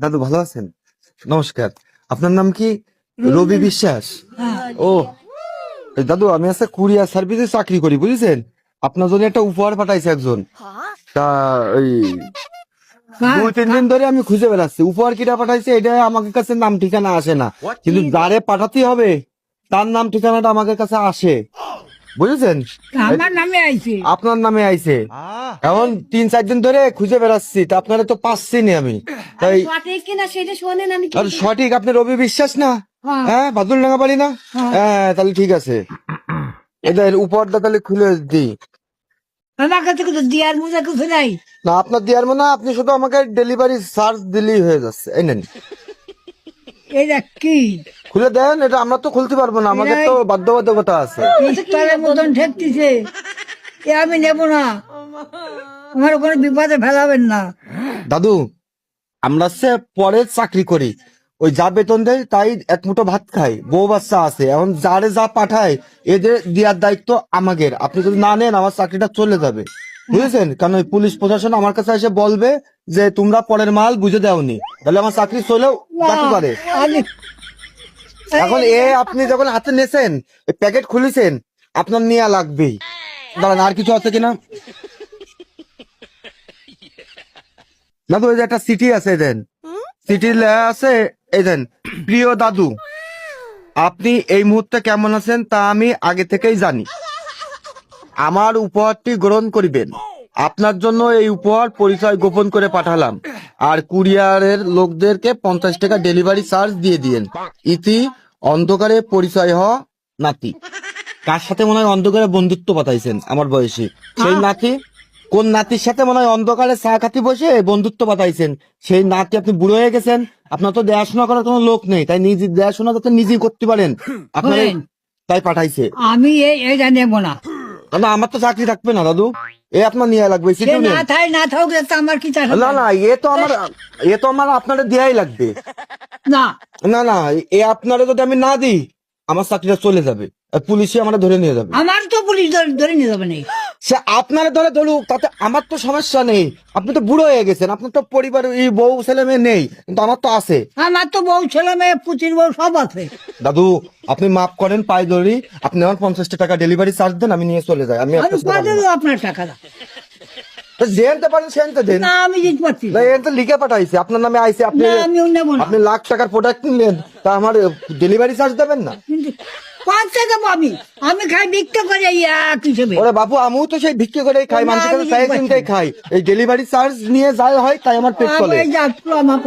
দাদু ভালো আছেন? নমস্কার। আপনার নাম কি? রবি বিশ্বাস। ও দাদু, আমি আজকে কুরিয়ার সার্ভিসে চাকরি করি, বুঝেছেন? আপনার জন্য একটা উপহার পাঠাইছে একজন। তা ওই 2-3 দিন ধরে আমি খুঁজে বেড়াচ্ছি উপহার কিটা পাঠাইছে, এটা আমার কাছে নাম ঠিকানা আসে না, কিন্তু যারে পাঠাতে হবে তার নাম ঠিকানাটা আমাদের কাছে আসে, বুঝেছেন? আমার নামে আইছে। আপনার নামে আইছে। এখন 3-4 দিন ধরে খুঁজে বেড়াচ্ছি, তা আপনারা তো পাচ্ছি না আমি। তাই সঠিক কিনা সেটা শোনেন আমি কি আর সঠিক আপনি রবি বিশ্বাস না? হ্যাঁ। হ্যাঁ, বাদুল ডাঙ্গা বাড়ি না? হ্যাঁ, তাহলে ঠিক আছে। এদের উপহারটা তাহলে খুলে দিই। আমার কাছে কিছু দিয়ার মোজা কিছু নাই। না, আপনার দেওয়ার মনে হয়, আপনি শুধু আমাকে ডেলিভারি চার্জ দিলেই হয়ে যাচ্ছে। এই নেন, এটা কি খুলে দেন। এটা আমরা তো খুলতে পারবো না, আমাদের তো বাধ্যবাধকতা আছে। পিস্তলের মতন ঠেকতেছে, এ আমি নেব না। আমার ওখানে বিপদে ফেলাবেন না। দাদু, আমরা সে পরে চাকরি করি, ওই যা বেতন দেয় তাই এক মুঠো ভাত খাই, বউ বাচ্চা আছে। এখন যারে যা পাঠায় এদের দেওয়ার দায়িত্ব আমাদের। আপনি যদি না নেন আমার চাকরিটা চলে যাবে, বুঝেছেন? কারণ ওই পুলিশ প্রশাসন আমার কাছে এসে বলবে যে তোমরা পরের মাল বুঝে দাওনি, তাহলে আমার চাকরি চলেও যেতে পারে। আমি- এখন আপনি যখন হাতে নেছেন, প্যাকেট খুলেছেন, আপনার নেওয়া লাগবেই। দাঁড়ান, আর কিছু আছে কিনা? দাদু, ওই যে একটা চিঠি আছে, দেন। চিঠি লেখা আছে, এই দেন। প্রিয় দাদু, আপনি এই মুহূর্তে কেমন আছেন তা আমি আগে থেকেই জানি। আমার উপহারটি গ্রহণ করিবেন। আপনার জন্য এই উপহার পরিচয় গোপন করে পাঠালাম, আর কুরিয়ারের লোকদেরকে 50 টাকা ডেলিভারি চার্জ দিয়ে দিয়েন। ইতি অন্ধকারে পরিচয় হওয়া নাতি। কার সাথে মনে হয় অন্ধকারে বন্ধুত্ব পাতাইছেন আমার বয়সী সেই নাতি? কোন নাতির সাথে মনে হয় অন্ধকারে চা খাতি বসে বন্ধুত্ব পাতাইছেন সেই নাতি? আপনি বুড়ো হয়ে গেছেন, আপনার তো দেখাশোনা করার কোনো লোক নেই, তাই নিজে দেখাশোনা যাতে নিজেই করতে পারেন আপনার, করেন। তাই পাঠাইছে। আমি এটা নেব না। না, আমার তো চাকরি থাকবে না দাদু, আপনার নিয়ে লাগবে। সে সেটাও নেন। না থাই না থাকুক, তো আমার কি চাষ না না, তো আমার আপনারা দেয়াই লাগবে। না। না না, আপনারা যদি আমি না দিই আমার চাকরিটা চলে যাবে, আর পুলিশে আমরা ধরে নিয়ে যাবে। আমার তো পুলিশ ধরে নিয়ে যাবে না। সে আপনারা ধরে ধরুক, তাতে আমার তো সমস্যা নেই। আপনি তো বুড়ো হয়ে গেছেন, আপনার তো পরিবার, এই বউ ছেলে মেয়ে নেই, কিন্তু আমার তো আছে। আমার তো বউ ছেলে মেয়ে পুচির বউ সব আছে। দাদু, আপনি মাফ করেন, পাই ধরি। আপনি আমার 50 টাকা ডেলিভারি চার্জ দেন, আমি নিয়ে চলে যাই। আমি আমি কয় দেবো আপনার টাকাটা? যে আনতে পারেন সে আনতে দেন। না, আমি দিতে পারছি না, না। এটা লিখে পাঠাইছে আপনার নামে আইছে। আপনি না, আমিও নেব না। আপনি লাখ টাকার প্রোডাক্ট কিনলেন, তা আমার ডেলিভারি চার্জ দেবেন না? কিন্তু কোনটা দেবো আমি? আমি খাই বিক্রি করে এক হিসেবে। ওরে বাবু, আমিও তো সেই ভিক্ষে করে খাই, না, মানুষের কাছে আমি চাই দিতে পারছি চিন্তাই খাই। এই ডেলিভারি চার্জ নিয়ে যাই হয়, তাই আমার পেট চলে। আমি যাচ্ছি আমার